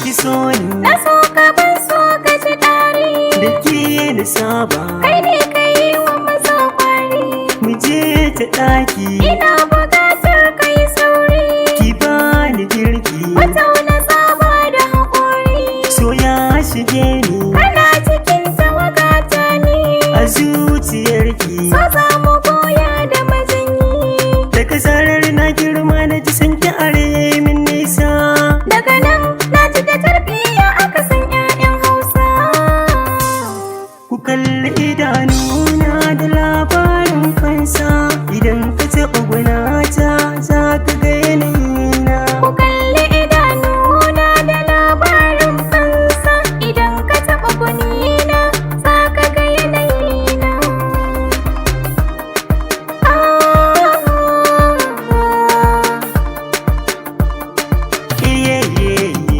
ki so ni, na so ka ban so ka ji ɗari, da ke na saba. kai ne ka yi wa maza kwari, Mu je ta ɗaki, ina buƙatar ka yi sauri, ki bani girki, wata wani saba da haƙuri, so ya shige ni kana cikin tawagata ni, a zuciyarki. so za mu goya da majanyi, Daga zarar na girma na ji san ki are min nisa. daga nan na ci da tarbiyya aka san 'ya'yan Hausa. Ku kalli idanuna da labarin fansa, idan ka taɓa gwanata za ka ga yanayina. Ku kalli idanuna da labarin fansa, idan ka taɓa gunina za ka ga yanayina.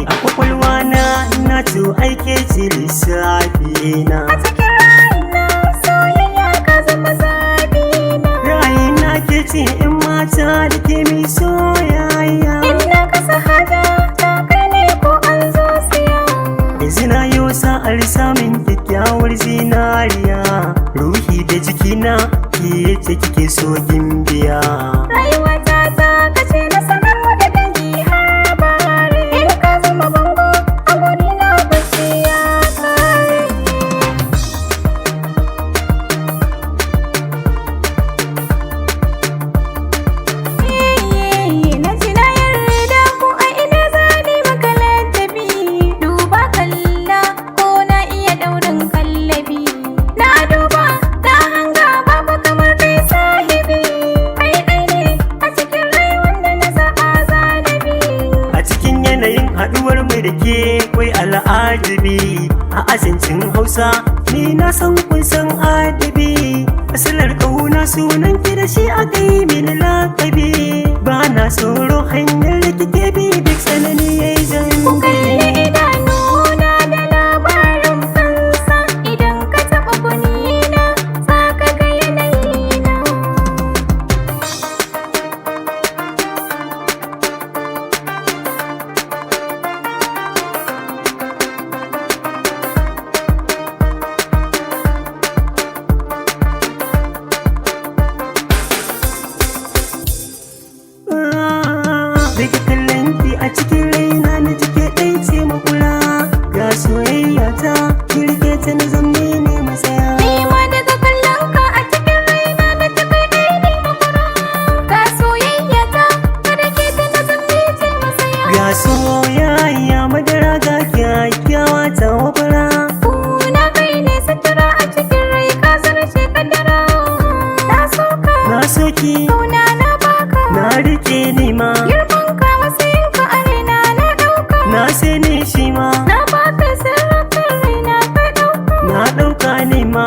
A kwakwalwa na to aike ce lissafi na. A cikin raina soyayya ka zama zabina, Ra'ayina ke ce in mata da ke mi soyayya. in na kasa haja ta kai ne ko an zo siya. Yanzu na yi sa'ar samun kyakkyawar zinariya, ruhi da jikina ke ce kike so gimbiya. Rayuwata ta kace na sanar da dangi har bare, in ka zama bango a gurina bacci ya kare. Na ji na yarda ko a ina zani maka ladabi, duba kalla ko na iya daurin kallabi, na duba na hanga babu kamar kai sahibi, kai ɗai ne a cikin rai wanda na zaɓa zanabi. A cikin yanayin haɗuwar mai da ke kwai al'ajabi, a azancin Hausa ni na san kun san adabi. Asalar ƙauna sunan ki da shi aka yi mini lakabi, ba na tsoro hanyar da kike bi duk tsanani ya yi Ku kalli zambi. idanuna da labarin fansa, idan ka taɓa gunina za ka ga yanayina. Daga kallon ki a cikin raina na jike ɗai ce makula, ga soyayya ta kirke ta na zamne ne masaya. Ni ma daga kallon ka a cikin raina na ta kai ɗaya ne makura, ga soyayya ta kada ke ta na zamne ce masaya. Ga soyayya madara ga kyakkyawa ta wabara. Kuna kai ne sutura a cikin rai ka zarce kaddara, na so ka Na soki kauna na baka, na rike ni ma, girman ka matsayin ka a raina na ɗauka, na sai ni shi ma, na baka sirrin raina ka ɗauka. na ɗauka ni ma.